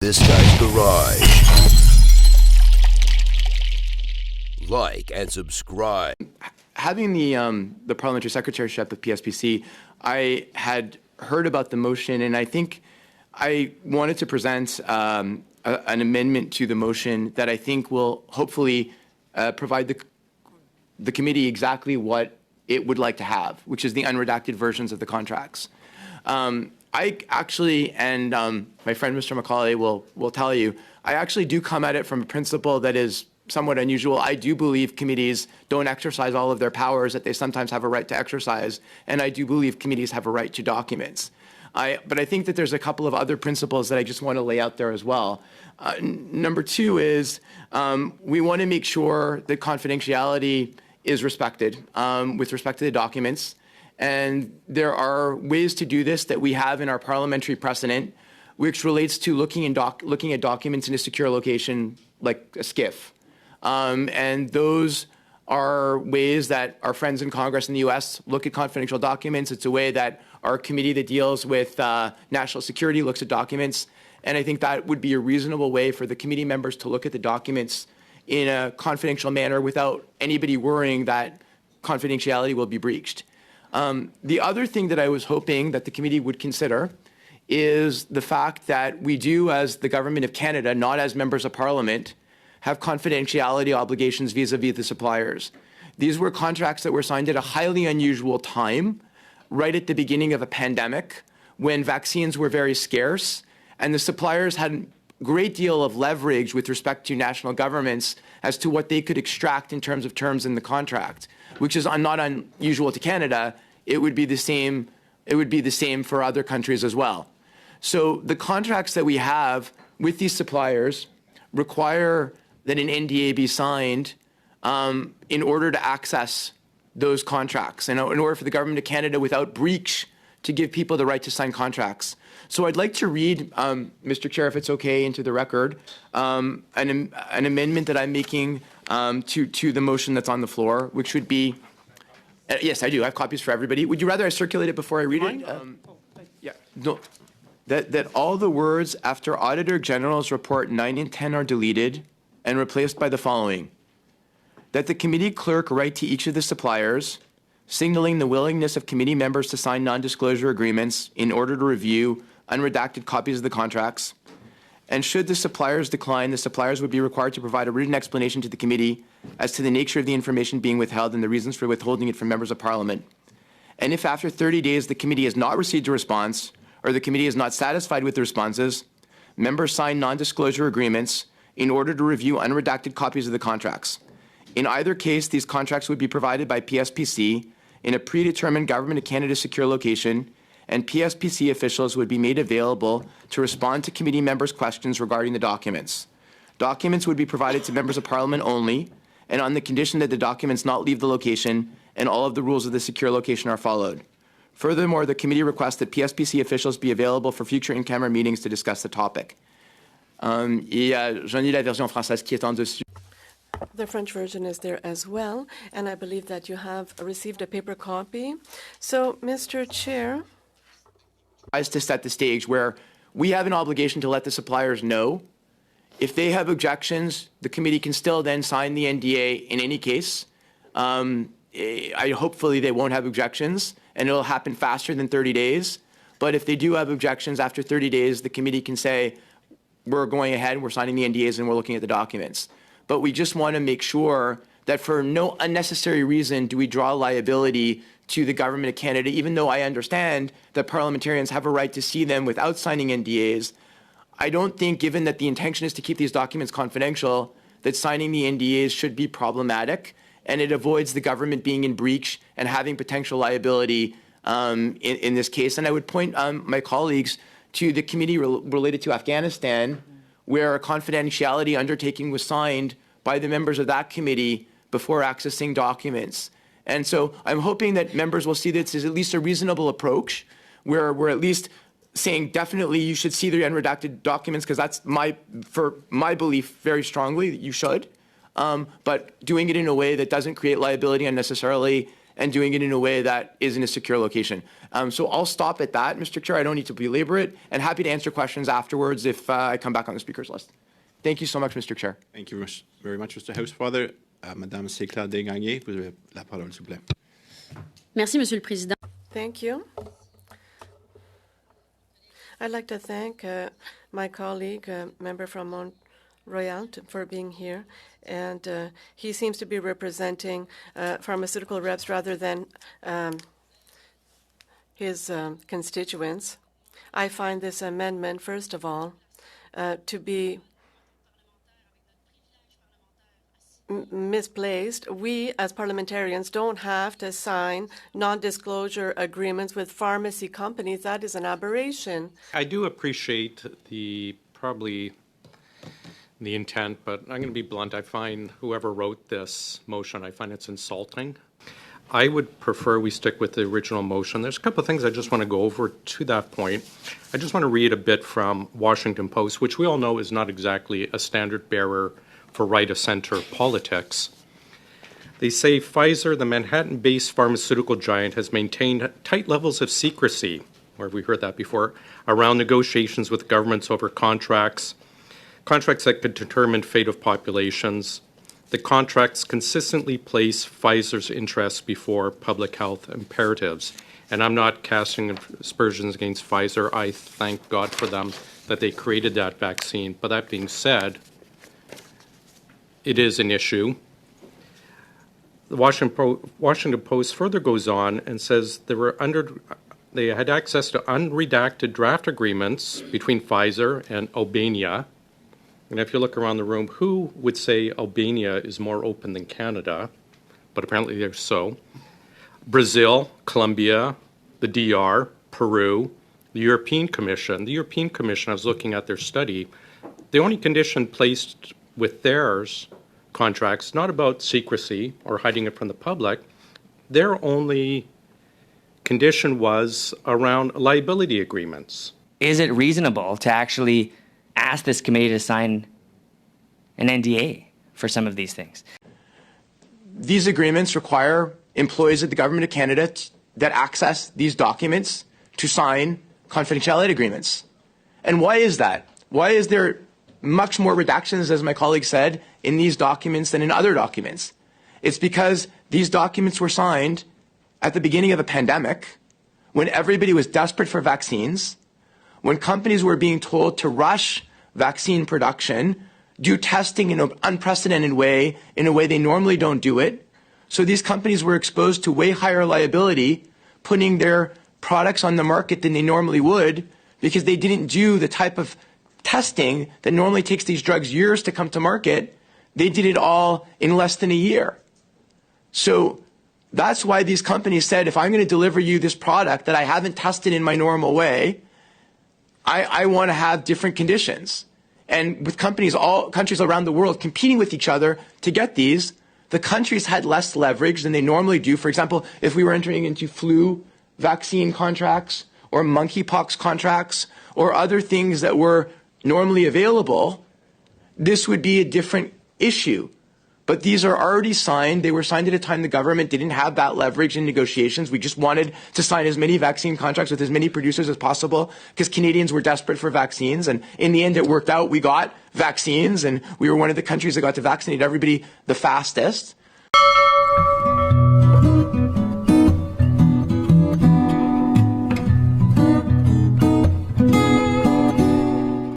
This Guy's Garage. Like and subscribe. Having the parliamentary secretaryship of PSPC, I had heard about the motion, and I think I wanted to present an amendment to the motion that I think will hopefully provide the committee exactly what it would like to have, which is the unredacted versions of the contracts. I actually, and my friend Mr. Macaulay will tell you, I actually do come at it from a principle that is somewhat unusual. I do believe committees don't exercise all of their powers that they sometimes have a right to exercise, and I do believe committees have a right to documents. But I think that there's a couple of other principles that I just want to lay out there as well. Number two is we want to make sure that confidentiality is respected with respect to the documents. And there are ways to do this that we have in our parliamentary precedent, which relates to looking at documents in a secure location like a SCIF. And those are ways that our friends in Congress in the US look at confidential documents. It's a way that our committee that deals with national security looks at documents. And I think that would be a reasonable way for the committee members to look at the documents in a confidential manner without anybody worrying that confidentiality will be breached. The other thing that I was hoping that the committee would consider is the fact that we do, as the government of Canada, not as members of parliament, have confidentiality obligations vis-a-vis the suppliers. These were contracts that were signed at a highly unusual time, right at the beginning of a pandemic, when vaccines were very scarce, and the suppliers had a great deal of leverage with respect to national governments as to what they could extract in terms of terms in the contract, which is not unusual to Canada. It would be the same for other countries as well. So the contracts that we have with these suppliers require that an NDA be signed in order to access those contracts, and in order for the government of Canada, without breach, to give people the right to sign contracts. So I'd like to read, Mr. Chair, if it's okay, into the record, an amendment that I'm making to the motion that's on the floor, which would be, yes, I do. I have copies for everybody. Would you rather I circulate it before I read it? Yeah. No. That all the words after Auditor General's Report 9 and 10 are deleted and replaced by the following. That the committee clerk write to each of the suppliers, signaling the willingness of committee members to sign non-disclosure agreements in order to review unredacted copies of the contracts. And should the suppliers decline, the suppliers would be required to provide a written explanation to the committee as to the nature of the information being withheld and the reasons for withholding it from members of Parliament. And if after 30 days the committee has not received a response, or the committee is not satisfied with the responses, members sign non-disclosure agreements in order to review unredacted copies of the contracts. In either case, these contracts would be provided by PSPC in a predetermined Government of Canada secure location, and PSPC officials would be made available to respond to committee members' questions regarding the documents. Documents would be provided to members of Parliament only, and on the condition that the documents not leave the location and all of the rules of the secure location are followed. Furthermore, the committee requests that PSPC officials be available for future in-camera meetings to discuss the topic. J'en ai la version française qui est en dessus. The French version is there as well, and I believe that you have received a paper copy. So, Mr. Chair. To set the stage where we have an obligation to let the suppliers know. If they have objections, the committee can still then sign the NDA in any case. Hopefully they won't have objections, and it'll happen faster than 30 days. But if they do have objections after 30 days, the committee can say, we're going ahead, we're signing the NDAs, and we're looking at the documents. But we just want to make sure that for no unnecessary reason do we draw liability to the Government of Canada, even though I understand that parliamentarians have a right to see them without signing NDAs. I don't think, given that the intention is to keep these documents confidential, that signing the NDAs should be problematic, and it avoids the government being in breach and having potential liability in this case. And I would point my colleagues to the committee related to Afghanistan, where a confidentiality undertaking was signed by the members of that committee before accessing documents. And so I'm hoping that members will see this as at least a reasonable approach, where we're at least saying definitely you should see the unredacted documents, because that's for my belief very strongly that you should, but doing it in a way that doesn't create liability unnecessarily and doing it in a way that is in a secure location. So I'll stop at that, Mr. Chair. I don't need to belabor it, and happy to answer questions afterwards if I come back on the speaker's list. Thank you so much, Mr. Chair. Thank you very much, Mr. Housefather. Madame Séclair Desgagnés, vous avez la parole, s'il vous plaît. Merci, Monsieur le Président. Thank you. I'd like to thank my colleague, member from Mont-Royal, for being here. And he seems to be representing pharmaceutical reps rather than his constituents. I find this amendment, first of all, to be misplaced. We, as parliamentarians, don't have to sign non-disclosure agreements with pharmacy companies. That is an aberration. I do appreciate probably the intent, but I'm going to be blunt. I find whoever wrote this motion, I find it's insulting. I would prefer we stick with the original motion. There's a couple of things I just want to go over to that point. I just want to read a bit from Washington Post, which we all know is not exactly a standard bearer for right-of-center politics. They say Pfizer, the Manhattan-based pharmaceutical giant, has maintained tight levels of secrecy, where we heard that before, around negotiations with governments over contracts that could determine fate of populations. The contracts consistently place Pfizer's interests before public health imperatives. And I'm not casting aspersions against Pfizer. I thank God for them that they created that vaccine. But that being said, it is an issue. The Washington Post further goes on and says they had access to unredacted draft agreements between Pfizer and Albania. And if you look around the room, who would say Albania is more open than Canada? But apparently they're so. Brazil, Colombia, the DR, Peru, the European Commission. The European Commission, I was looking at their study, the only condition placed with theirs contracts, not about secrecy or hiding it from the public, their only condition was around liability agreements. Is it reasonable to actually ask this committee to sign an NDA for some of these things? These agreements require employees of the Government of Canada that access these documents to sign confidentiality agreements. And why is that? Why is there much more redactions, as my colleague said, in these documents than in other documents? It's because these documents were signed at the beginning of a pandemic, when everybody was desperate for vaccines, when companies were being told to rush vaccine production, do testing in an unprecedented way, in a way they normally don't do it. So these companies were exposed to way higher liability, putting their products on the market than they normally would, because they didn't do the type of testing that normally takes these drugs years to come to market. They did it all in less than a year. So that's why these companies said, if I'm going to deliver you this product that I haven't tested in my normal way, I want to have different conditions. And with countries around the world competing with each other to get these, the countries had less leverage than they normally do. For example, if we were entering into flu vaccine contracts or monkeypox contracts or other things that were normally available, this would be a different issue. But these are already signed. They were signed at a time the government didn't have that leverage in negotiations. We just wanted to sign as many vaccine contracts with as many producers as possible because Canadians were desperate for vaccines. And in the end, it worked out. We got vaccines, and we were one of the countries that got to vaccinate everybody the fastest.